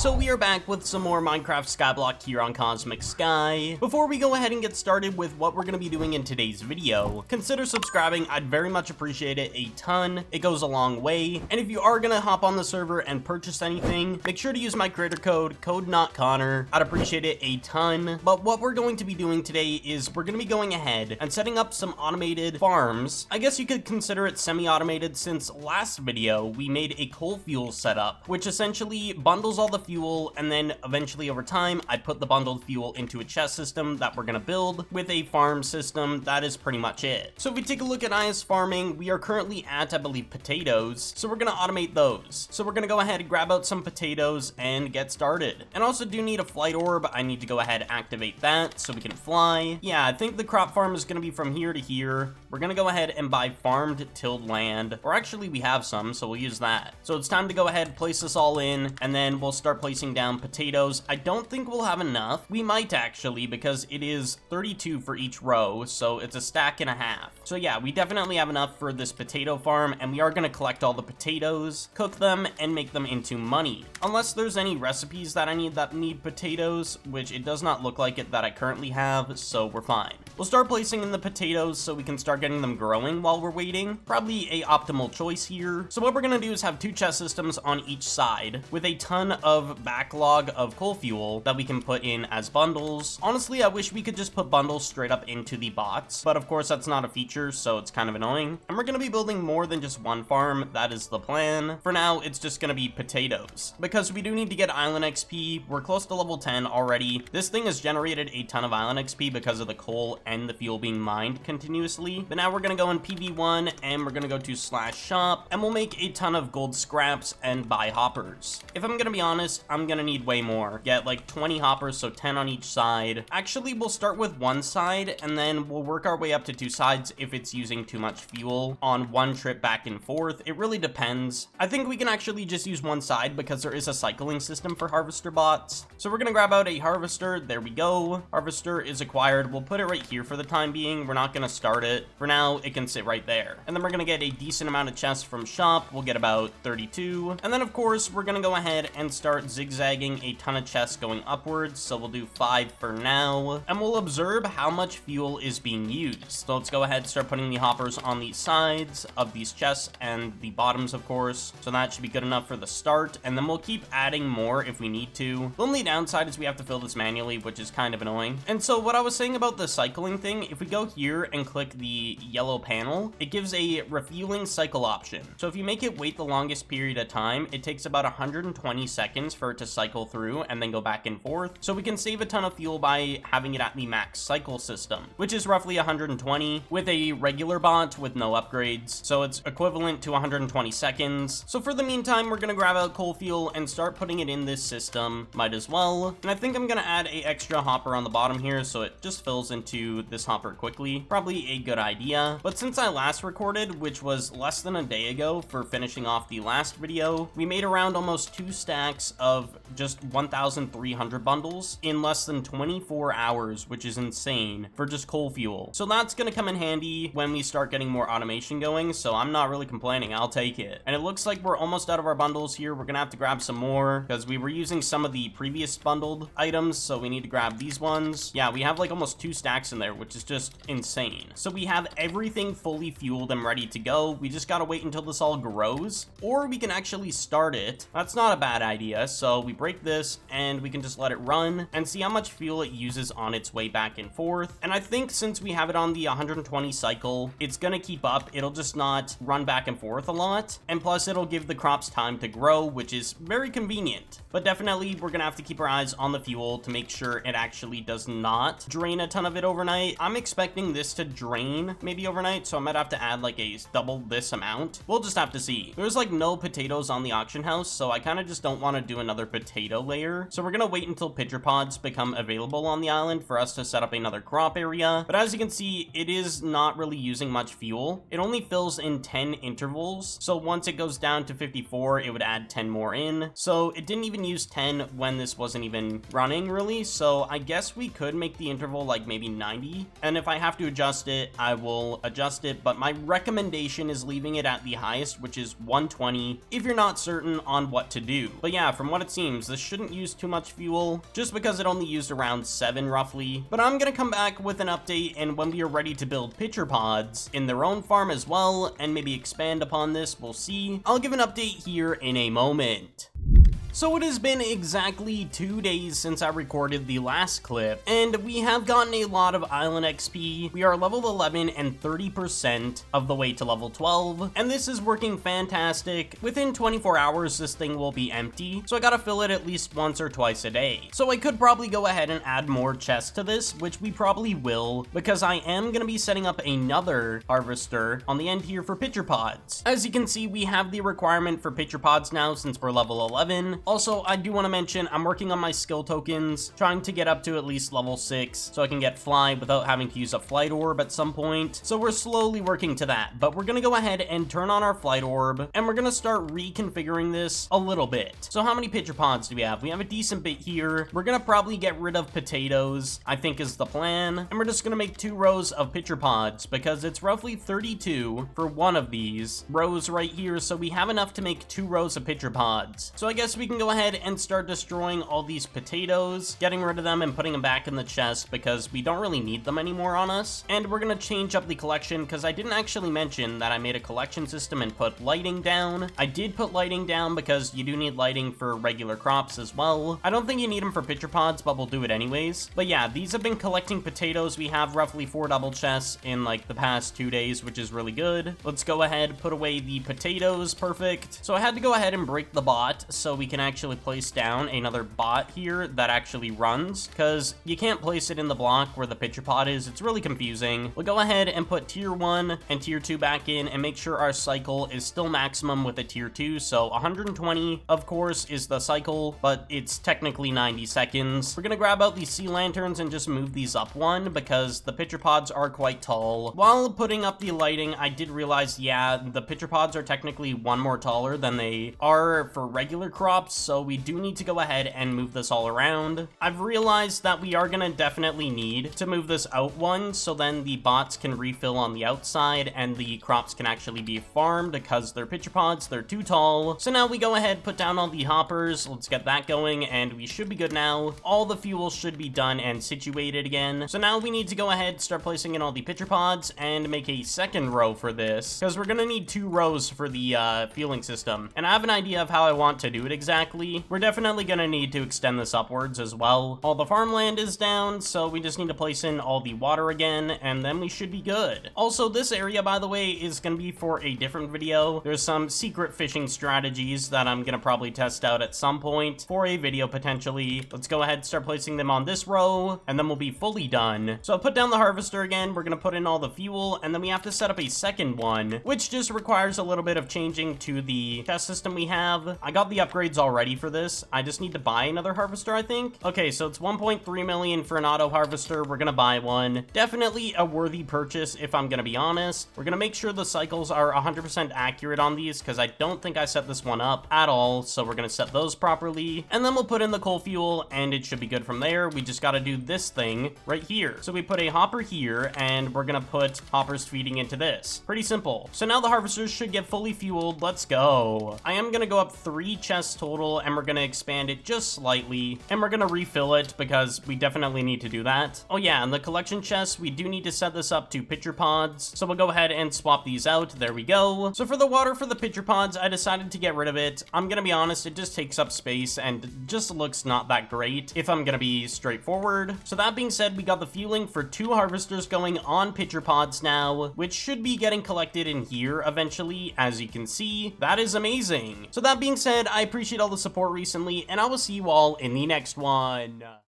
So we are back with some more Minecraft Skyblock here on Cosmic Sky. Before we go ahead and get started with what we're going to be doing in today's video, consider subscribing. I'd very much appreciate it a ton. It goes a long way. And if you are going to hop on the server and purchase anything, make sure to use my creator code NotConnor. I'd appreciate it a ton. But what we're going to be doing today is we're going to be going ahead and setting up some automated farms. I guess you could consider it semi-automated, since last video we made a coal fuel setup, which essentially bundles all the fuel, and then eventually over time I put the bundled fuel into a chest system that we're gonna build with a farm system. That is pretty much it. So if we take a look at IS farming, we are currently at, I believe, potatoes, so we're gonna automate those. So we're gonna go ahead and grab out some potatoes and get started. And also do need a flight orb. I need to go ahead and activate that so we can fly. Yeah, I think the crop farm is gonna be from here to here. We're gonna go ahead and buy farmed tilled land, or actually we have some, so we'll use that. So it's time to go ahead, place this all in, and then we'll start placing down potatoes. I don't think we'll have enough. We might actually, because it is 32 for each row, so it's a stack and a half. So yeah, we definitely have enough for this potato farm, and we are going to collect all the potatoes, cook them, and make them into money. Unless there's any recipes that I need that need potatoes, which it does not look like it that I currently have, so we're fine. We'll start placing in the potatoes so we can start getting them growing while we're waiting. Probably a optimal choice here. So what we're going to do is have two chest systems on each side with a ton of backlog of coal fuel that we can put in as bundles. Honestly, I wish we could just put bundles straight up into the bots, but of course that's not a feature, so it's kind of annoying. And we're going to be building more than just one farm. That is the plan. For now, it's just going to be potatoes, because we do need to get island XP. We're close to level 10 already. This thing has generated a ton of island XP because of the coal and the fuel being mined continuously. But now we're going to go in PV1 and we're going to go to /shop, and we'll make a ton of gold scraps and buy hoppers. If I'm going to be honest, I'm going to need way more. Get like 20 hoppers, so 10 on each side. Actually, we'll start with one side and then we'll work our way up to two sides if it's using too much fuel on one trip back and forth. It really depends. I think we can actually just use one side because there is a cycling system for harvester bots. So we're going to grab out a harvester. There we go. Harvester is acquired. We'll put it right here for the time being. We're not going to start it. For now, it can sit right there. And then we're going to get a decent amount of chests from shop. We'll get about 32. And then of course, we're going to go ahead and start zigzagging a ton of chests going upwards. So we'll do 5 for now. And we'll observe how much fuel is being used. So let's go ahead and start putting the hoppers on the sides of these chests and the bottoms, of course. So that should be good enough for the start. And then we'll keep adding more if we need to. The only downside is we have to fill this manually, which is kind of annoying. And so what I was saying about the cycling thing, if we go here and click the yellow panel, it gives a refueling cycle option. So if you make it wait the longest period of time, it takes about 120 seconds for it to cycle through and then go back and forth. So we can save a ton of fuel by having it at the max cycle system, which is roughly 120 with a regular bot with no upgrades. So it's equivalent to 120 seconds. So for the meantime, we're going to grab out coal fuel and start putting it in this system. Might as well. And I think I'm going to add a extra hopper on the bottom here so it just fills into this hopper quickly. Probably a good idea. But since I last recorded, which was less than a day ago for finishing off the last video, we made around almost 2 stacks of just 1,300 bundles in less than 24 hours, which is insane for just coal fuel. So that's going to come in handy when we start getting more automation going. So I'm not really complaining. I'll take it. And it looks like we're almost out of our bundles here. We're going to have to grab some more because we were using some of the previous bundled items. So we need to grab these ones. Yeah, we have like almost 2 stacks in there, which is just insane. So we have everything fully fueled and ready to go. We just got to wait until this all grows, or we can actually start it. That's not a bad idea. So we break this and we can just let it run and see how much fuel it uses on its way back and forth. And I think since we have it on the 120 cycle, it's going to keep up. It'll just not run back and forth a lot. And plus it'll give the crops time to grow, which is very convenient. But definitely we're going to have to keep our eyes on the fuel to make sure it actually does not drain a ton of it overnight. I'm expecting this to drain maybe overnight, so I might have to add like a double this amount. We'll just have to see. There's like no potatoes on the auction house, so I kind of just don't want to do another potato layer. So we're going to wait until pitcher pods become available on the island for us to set up another crop area. But as you can see, it is not really using much fuel. It only fills in 10 intervals. So once it goes down to 54, it would add 10 more in. So it didn't even use 10 when this wasn't even running really. So I guess we could make the interval like maybe 90 90, and if I have to adjust it, I will adjust it, but my recommendation is leaving it at the highest, which is 120, if you're not certain on what to do. But yeah, from what it seems, this shouldn't use too much fuel, just because it only used around 7 roughly. But I'm gonna come back with an update, and when we are ready to build pitcher pods in their own farm as well, and maybe expand upon this, we'll see. I'll give an update here in a moment. So it has been exactly 2 days since I recorded the last clip, and we have gotten a lot of island XP. We are level 11 and 30% of the way to level 12, and this is working fantastic. Within 24 hours, this thing will be empty, so I gotta fill it at least once or twice a day. So I could probably go ahead and add more chests to this, which we probably will, because I am gonna be setting up another harvester on the end here for pitcher pods. As you can see, we have the requirement for pitcher pods now since we're level 11. Also, I do want to mention, I'm working on my skill tokens, trying to get up to at least level 6, so I can get fly without having to use a flight orb at some point. So we're slowly working to that, but we're gonna go ahead and turn on our flight orb, and we're gonna start reconfiguring this a little bit. So how many pitcher pods do we have? We have a decent bit here. We're gonna probably get rid of potatoes, I think is the plan, and we're just gonna make 2 rows of pitcher pods, because it's roughly 32 for one of these rows right here, so we have enough to make 2 rows of pitcher pods. So I guess we can go ahead and start destroying all these potatoes, getting rid of them and putting them back in the chest because we don't really need them anymore on us. And we're gonna change up the collection because I didn't actually mention that I made a collection system and put lighting down. I did put lighting down because you do need lighting for regular crops as well. I don't think you need them for pitcher pods, but we'll do it anyways. But yeah, these have been collecting potatoes. We have roughly 4 double chests in like the past 2 days, which is really good. Let's go ahead, put away the potatoes. Perfect. So I had to go ahead and break the bot so we can actually place down another bot here that actually runs, because you can't place it in the block where the pitcher pod is. It's really confusing. We'll go ahead and put tier 1 and tier 2 back in and make sure our cycle is still maximum with a tier 2. So 120, of course, is the cycle, but it's technically 90 seconds. We're gonna grab out these sea lanterns and just move these up 1 because the pitcher pods are quite tall. While putting up the lighting, I did realize, yeah, the pitcher pods are technically 1 more taller than they are for regular crops, so we do need to go ahead and move this all around. I've realized that we are gonna definitely need to move this out 1 so then the bots can refill on the outside and the crops can actually be farmed because they're pitcher pods, they're too tall. So now we go ahead, put down all the hoppers, let's get that going, and we should be good now. All the fuel should be done and situated again. So now we need to go ahead, start placing in all the pitcher pods and make a second row for this because we're gonna need 2 rows for the fueling system. And I have an idea of how I want to do it exactly. We're definitely gonna need to extend this upwards as well. All the farmland is down, so we just need to place in all the water again, and then we should be good. Also, this area, by the way, is gonna be for a different video. There's some secret fishing strategies that I'm gonna probably test out at some point for a video potentially. Let's go ahead and start placing them on this row, and then we'll be fully done. So I'll put down the harvester again. We're gonna put in all the fuel, and then we have to set up a second one, which just requires a little bit of changing to the chest system we have. I got the upgrades already for this. I just need to buy another harvester, I think. Okay, so it's 1.3 million for an auto harvester. We're gonna buy one. Definitely a worthy purchase, if I'm gonna be honest. We're gonna make sure the cycles are 100% accurate on these, because I don't think I set this one up at all, so we're gonna set those properly. And then we'll put in the coal fuel, and it should be good from there. We just gotta do this thing right here. So we put a hopper here, and we're gonna put hoppers feeding into this. Pretty simple. So now the harvesters should get fully fueled. Let's go. I am gonna go up 3 chests total, and we're gonna expand it just slightly, and we're gonna refill it because we definitely need to do that. Oh yeah, and the collection chests, we do need to set this up to pitcher pods, so we'll go ahead and swap these out. There we go. So for the water for the pitcher pods, I decided to get rid of it. I'm gonna be honest, it just takes up space and just looks not that great, if I'm gonna be straightforward. So that being said, we got the fueling for 2 harvesters going on pitcher pods now, which should be getting collected in here eventually, as you can see. That is amazing. So that being said, I appreciate all the support recently, and I will see you all in the next one.